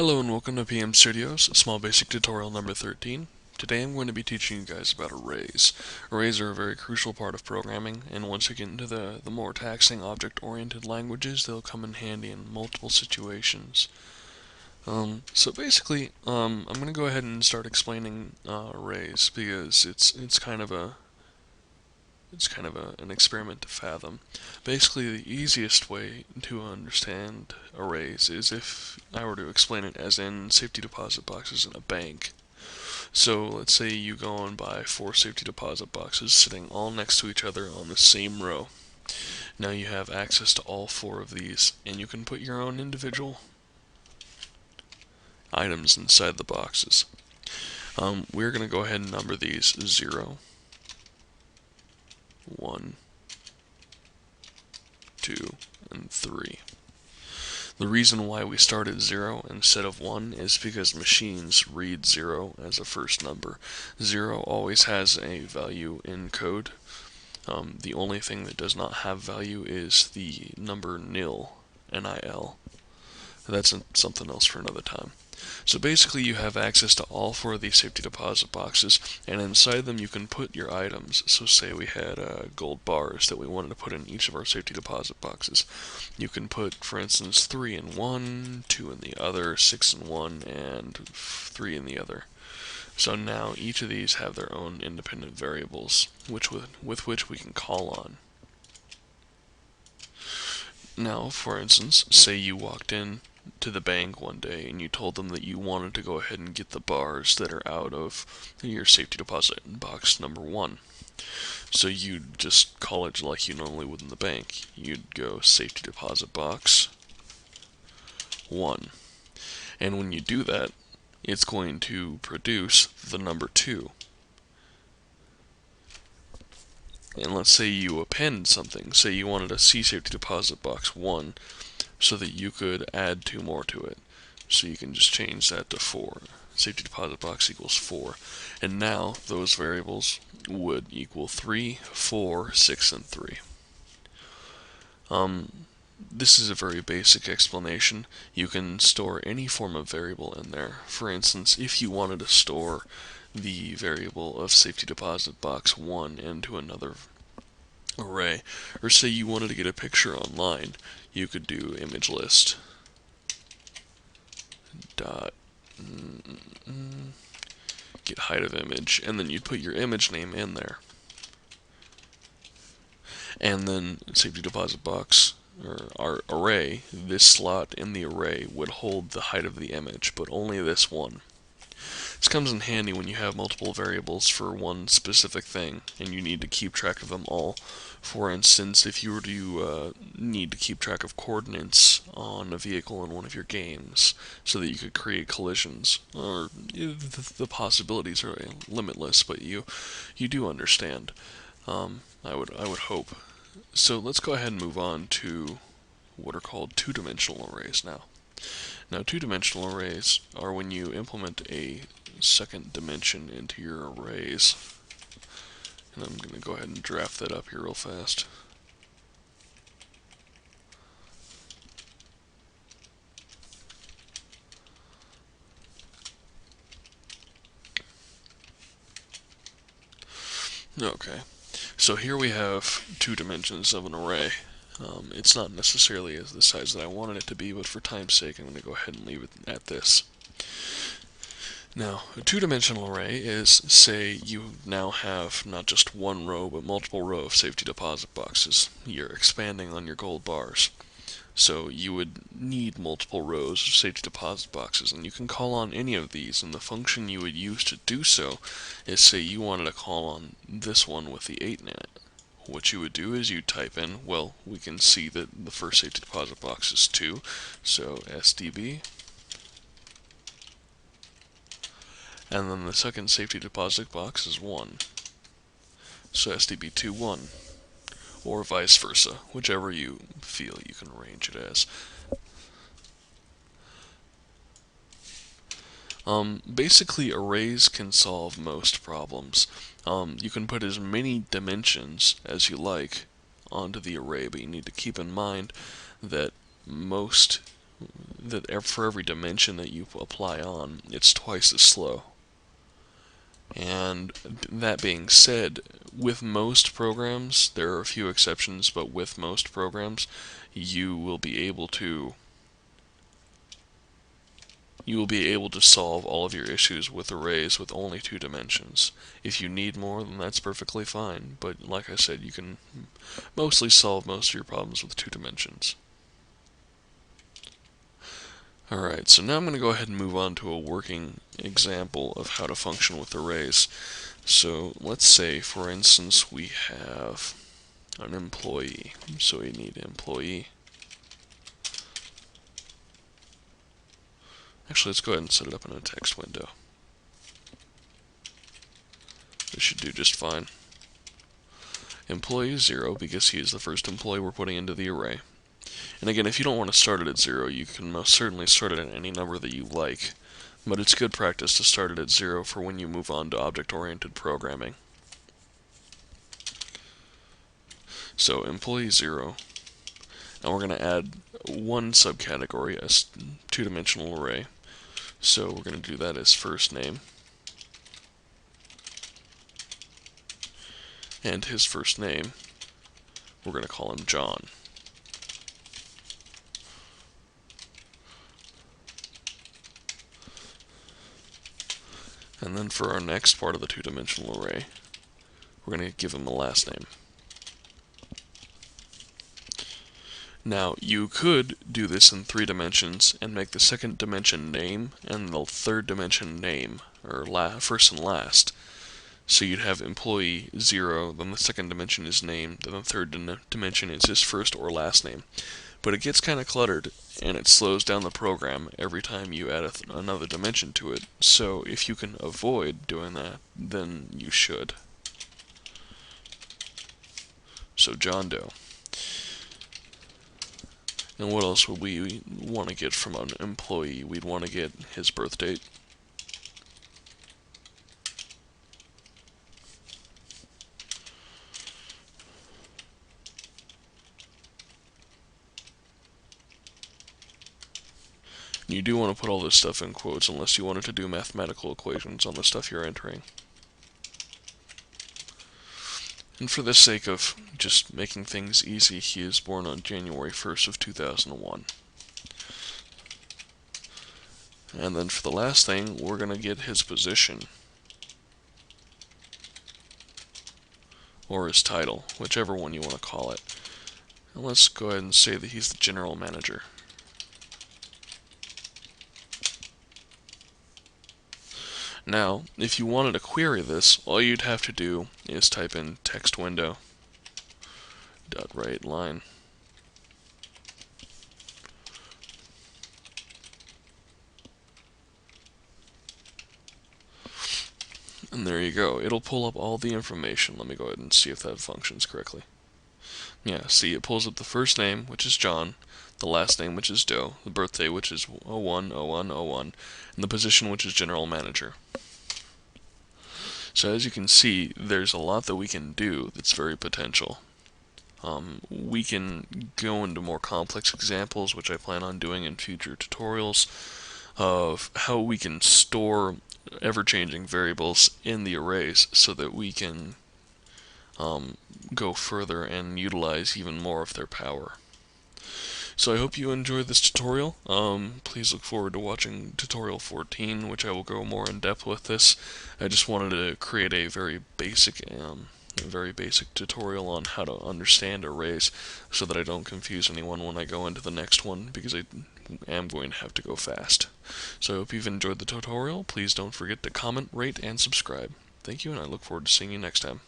Hello and welcome to PM Studios, small basic tutorial number 13. Today I'm going to be teaching you guys about arrays. Arrays are a very crucial part of programming, and once you get into the more taxing object-oriented languages, they'll come in handy in multiple situations. So basically, I'm going to go ahead and start explaining arrays because an experiment to fathom. Basically, the easiest way to understand arrays is if I were to explain it as in safety deposit boxes in a bank. So let's say you go and buy 4 safety deposit boxes sitting all next to each other on the same row. Now you have access to all 4 of these, and you can put your own individual items inside the boxes. We're going to go ahead and number these 0, 1, 2, and 3. The reason why we start at 0 instead of 1 is because machines read 0 as a first number. 0 always has a value in code. The only thing that does not have value is the number nil, N-I-L. That's something else for another time. So basically you have access to all 4 of these safety deposit boxes, and inside them you can put your items. So say we had gold bars that we wanted to put in each of our safety deposit boxes. You can put, for instance, 3 in one, 2 in the other, 6 in one, and 3 in the other. So now each of these have their own independent variables, with which we can call on. Now, for instance, say you walked in to the bank one day and you told them that you wanted to go ahead and get the bars that are out of your safety deposit box number 1. So you'd just call it like you normally would in the bank. You'd go safety deposit box 1. And when you do that, it's going to produce the number 2. And let's say you append something. Say you wanted a C safety deposit box 1 so that you could add 2 more to it. So you can just change that to 4. Safety deposit box equals 4. And now those variables would equal 3, 4, 6, and 3. This is a very basic explanation. You can store any form of variable in there. For instance, if you wanted to store the variable of safety deposit box 1 into another array, or say you wanted to get a picture online, you could do image list dot get height of image, and then you'd put your image name in there, and then safety deposit box or our array, this slot in the array would hold the height of the image, but only this one. This comes in handy when you have multiple variables for one specific thing and you need to keep track of them all. For instance, if you were to need to keep track of coordinates on a vehicle in one of your games so that you could create collisions, or the possibilities are limitless, but you do understand. I would hope. So let's go ahead and move on to what are called two-dimensional arrays now. Now, two-dimensional arrays are when you implement a second dimension into your arrays. And I'm going to go ahead and draft that up here real fast. Okay, so here we have 2 dimensions of an array. It's not necessarily as the size that I wanted it to be, but for time's sake I'm going to go ahead and leave it at this. Now, a two-dimensional array is, say, you now have not just one row, but multiple rows of safety deposit boxes. You're expanding on your gold bars. So you would need multiple rows of safety deposit boxes, and you can call on any of these, and the function you would use to do so is, say you wanted to call on this one with the 8 in it. What you would do is you type in, well, we can see that the first safety deposit box is 2, so SDB. And then the second safety deposit box is 1. So SDB2 1. Or vice versa, whichever you feel you can arrange it as. Basically, arrays can solve most problems. You can put as many dimensions as you like onto the array, but you need to keep in mind that most that for every dimension that you apply on, it's twice as slow. And that being said, with most programs, there are a few exceptions, but with most programs, you will be able to solve all of your issues with arrays with only 2 dimensions. If you need more, then that's perfectly fine, but like I said, you can mostly solve most of your problems with 2 dimensions. Alright, so now I'm going to go ahead and move on to a working example of how to function with arrays. So let's say, for instance, we have an employee. So we need employee. Actually, let's go ahead and set it up in a text window. This should do just fine. Employee is 0 because he is the first employee we're putting into the array. And again, if you don't want to start it at 0, you can most certainly start it at any number that you like. But it's good practice to start it at 0 for when you move on to object-oriented programming. So employee 0, and we're going to add one subcategory, a 2-dimensional array. So we're going to do that as first name, and his first name, we're going to call him John. And then for our next part of the 2-dimensional array, we're going to give him a last name. Now, you could do this in 3 dimensions and make the second dimension name and the third dimension name, or first and last. So you'd have employee 0, then the second dimension is name, then the third dimension is his first or last name. But it gets kind of cluttered, and it slows down the program every time you add another dimension to it. So if you can avoid doing that, then you should. So John Doe. And what else would we want to get from an employee? We'd want to get his birth date. You do want to put all this stuff in quotes unless you wanted to do mathematical equations on the stuff you're entering. And for the sake of just making things easy, he is born on January 1st of 2001. And then for the last thing, we're going to get his position, or his title, whichever one you want to call it. And let's go ahead and say that he's the general manager. Now, if you wanted to query this, all you'd have to do is type in text window dot write line. And there you go. It'll pull up all the information. Let me go ahead and see if that functions correctly. Yeah, see, it pulls up the first name, which is John, the last name, which is Doe, the birthday, which is 01/01/01, and the position, which is general manager. So as you can see, there's a lot that we can do that's very potential. We can go into more complex examples, which I plan on doing in future tutorials, of how we can store ever-changing variables in the arrays so that we can go further and utilize even more of their power. So I hope you enjoyed this tutorial. Please look forward to watching tutorial 14, which I will go more in depth with this. I just wanted to create a very basic tutorial on how to understand arrays so that I don't confuse anyone when I go into the next one, because I am going to have to go fast. So I hope you've enjoyed the tutorial. Please don't forget to comment, rate, and subscribe. Thank you, and I look forward to seeing you next time.